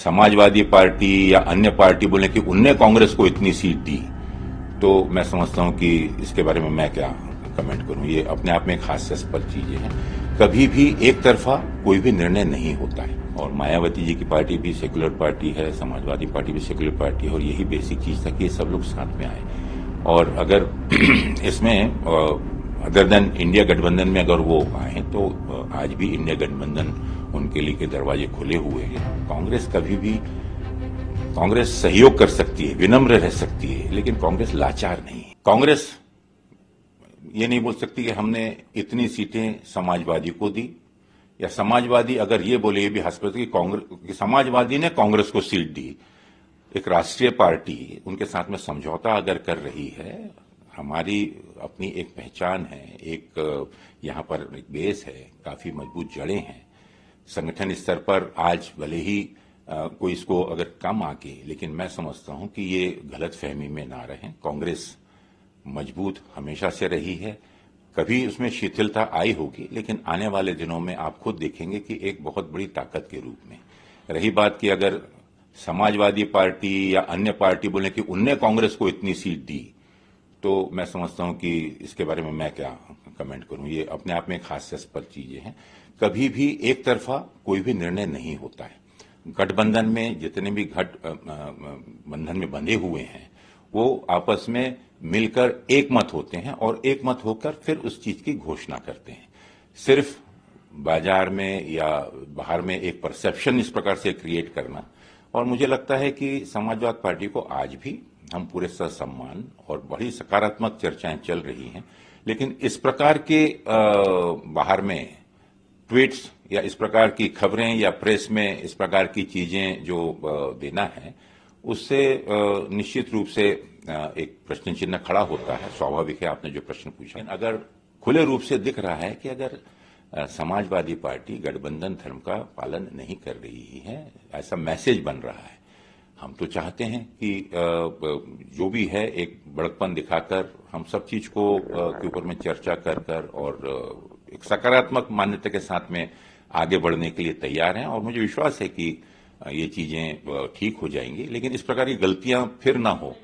Samajwadi party या अन्य party बोले कि उनने कांग्रेस को इतनी सीट दी, तो मैं समझता हूं कि इसके बारे में मैं क्या कमेंट करूं। ये अपने आप में एक हास्यास्पद चीजें हैं। कभी भी एक तरफा कोई भी निर्णय नहीं होता है। और मायावती जी की पार्टी भी सेक्युलर पार्टी है, समाजवादी पार्टी भी सेक्युलर पार्टी है, और यही बेसिक चीज था कि ये सब लोग साथ में आए। और अगर इसमें अदर देन इंडिया गठबंधन में अगर वो आए तो आज भी इंडिया गठबंधन उनके लिए के दरवाजे खुले हुए हैं। कांग्रेस सहयोग कर सकती है, विनम्र रह सकती है, लेकिन कांग्रेस लाचार नहीं है। कांग्रेस ये नहीं बोल सकती कि हमने इतनी सीटें समाजवादी को दी, या समाजवादी अगर ये बोले, ये भी हास्यास्पद कि समाजवादी ने कांग्रेस को सीट दी। एक राष्ट्रीय पार्टी उनके साथ में समझौता अगर कर रही है, हमारी अपनी एक पहचान है, एक यहाँ पर एक बेस है, काफी मजबूत जड़ें हैं। संगठन स्तर पर आज भले ही कोई इसको अगर कम आके, लेकिन मैं समझता हूं कि ये गलत फहमी में ना रहें। कांग्रेस मजबूत हमेशा से रही है, कभी उसमें शिथिलता आई होगी, लेकिन आने वाले दिनों में आप खुद देखेंगे कि एक बहुत बड़ी ताकत के रूप में। रही बात कि अगर समाजवादी पार्टी या अन्य पार्टी बोले कि उनने कांग्रेस को इतनी सीट दी, तो मैं समझता हूं कि इसके बारे में मैं क्या कमेंट करूं। ये अपने आप में एक हास्यास्पद चीजें हैं। कभी भी एक तरफा कोई भी निर्णय नहीं होता है। गठबंधन में जितने भी बंधन में बंधे हुए हैं, वो आपस में मिलकर एक मत होते हैं और एक मत होकर फिर उस चीज की घोषणा करते हैं। सिर्फ बाजार में या बाहर में एक परसेप्शन इस प्रकार से क्रिएट करना। और मुझे लगता है कि समाजवाद पार्टी को आज भी हम पूरे सम्मान और बड़ी सकारात्मक चर्चाएं चल रही हैं, लेकिन इस प्रकार के बाहर में ट्वीट्स या इस प्रकार की खबरें या प्रेस में इस प्रकार की चीजें जो देना है, उससे निश्चित रूप से एक प्रश्न चिन्ह खड़ा होता है। स्वाभाविक है, आपने जो प्रश्न पूछा। अगर खुले रूप से दिख रहा है कि अगर समाजवादी पार्टी गठबंधन धर्म का पालन नहीं कर रही है, ऐसा मैसेज बन रहा है। हम तो चाहते हैं कि जो भी है एक बड़कपन दिखाकर हम सब चीज को के ऊपर में चर्चा कर और एक सकारात्मक मान्यता के साथ में आगे बढ़ने के लिए तैयार हैं। और मुझे विश्वास है कि ये चीजें ठीक हो जाएंगी, लेकिन इस प्रकार की गलतियां फिर ना हो।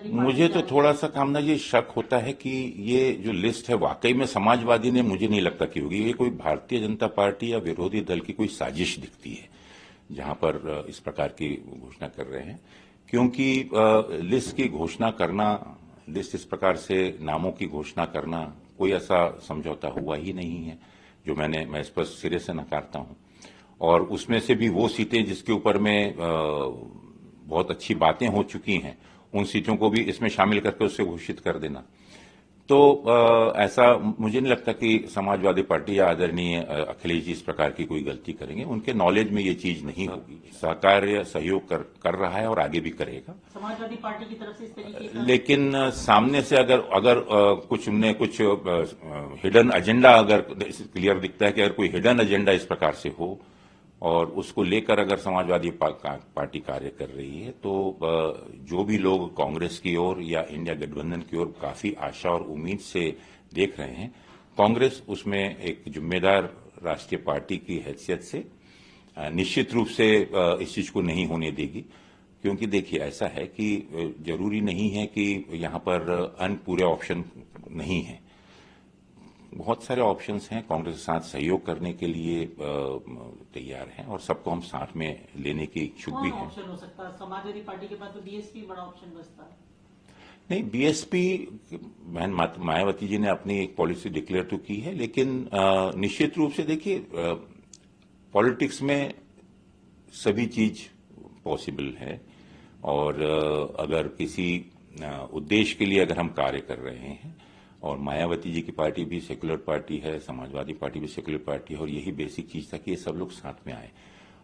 मुझे तो थोड़ा सा कामना ये शक होता है कि ये जो लिस्ट है वाकई में समाजवादी ने, मुझे नहीं लगता कि होगी। ये कोई भारतीय जनता पार्टी या विरोधी दल की कोई साजिश दिखती है, जहां पर इस प्रकार की घोषणा कर रहे हैं। क्योंकि लिस्ट की घोषणा करना, लिस्ट इस प्रकार से नामों की घोषणा करना, कोई ऐसा समझौता हुआ ही नहीं है, जो मैं इस पर सिरे से नकारता हूं। और उसमें से भी वो सीटें जिसके ऊपर में बहुत अच्छी बातें हो चुकी हैं, उन सीटों को भी इसमें शामिल करके उससे घोषित कर देना, तो ऐसा मुझे नहीं लगता कि समाजवादी पार्टी या आदरणीय अखिलेश जी इस प्रकार की कोई गलती करेंगे। उनके नॉलेज में ये चीज नहीं होगी। सहकार्य सहयोग कर रहा है और आगे भी करेगा समाजवादी पार्टी की तरफ से इस तरीके का। लेकिन सामने से अगर कुछ हिडन एजेंडा अगर क्लियर दिखता है कि अगर कोई हिडन एजेंडा इस प्रकार से हो और उसको लेकर अगर समाजवादी पार्टी कार्य कर रही है, तो जो भी लोग कांग्रेस की ओर या इंडिया गठबंधन की ओर काफी आशा और उम्मीद से देख रहे हैं, कांग्रेस उसमें एक जिम्मेदार राष्ट्रीय पार्टी की हैसियत से निश्चित रूप से इस चीज को नहीं होने देगी। क्योंकि देखिए, ऐसा है कि जरूरी नहीं है कि यहां पर अन्य पूरे ऑप्शन नहीं है, बहुत सारे ऑप्शंस हैं। कांग्रेस के साथ सहयोग करने के लिए तैयार हैं और सबको हम साथ में लेने के इच्छुक भी हैं। ऑप्शन हो सकता है समाजवादी पार्टी के पास, तो बीएसपी बड़ा ऑप्शन बचता है। नहीं, बीएसपी बहन मायावती जी ने अपनी एक पॉलिसी डिक्लेयर तो की है, लेकिन निश्चित रूप से देखिए, पॉलिटिक्स में सभी चीज पॉसिबल है। और अगर किसी उद्देश्य के लिए अगर हम कार्य कर रहे हैं, और मायावती जी की पार्टी भी सेक्युलर पार्टी है, समाजवादी पार्टी भी सेक्युलर पार्टी है, और यही बेसिक चीज था कि ये सब लोग साथ में आए।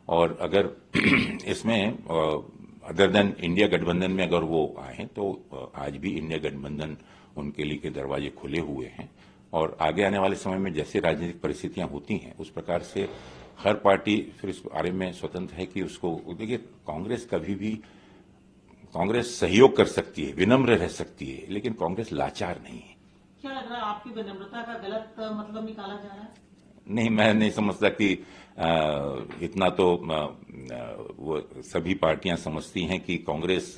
और अगर इसमें अदर देन इंडिया गठबंधन में अगर वो आए, तो आज भी इंडिया गठबंधन उनके लिए के दरवाजे खुले हुए हैं। और आगे आने वाले समय में जैसे राजनीतिक परिस्थितियां होती हैं, उस प्रकार से हर पार्टी फिर इस बारे में स्वतंत्र है कि उसको देखिए। कांग्रेस सहयोग कर सकती है, विनम्र रह सकती है, लेकिन कांग्रेस लाचार नहीं है। क्या लग रहा है, आपकी विनम्रता का गलत मतलब निकाला जा रहा है? नहीं, मैं नहीं समझता कि इतना तो वो सभी पार्टियां समझती हैं कि कांग्रेस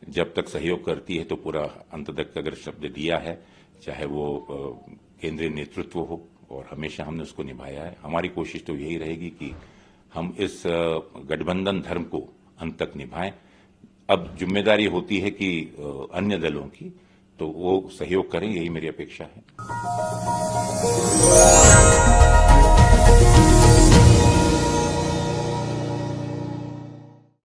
जब तक सहयोग करती है तो पूरा अंत तक अगर शब्द दिया है, चाहे वो केंद्रीय नेतृत्व हो, और हमेशा हमने उसको निभाया है। हमारी कोशिश तो यही रहेगी कि हम इस गठबंधन धर्म को अंत तक निभाएं। अब जिम्मेदारी होती है कि अन्य दलों की, तो वो सहयोग करें, यही मेरी अपेक्षा है।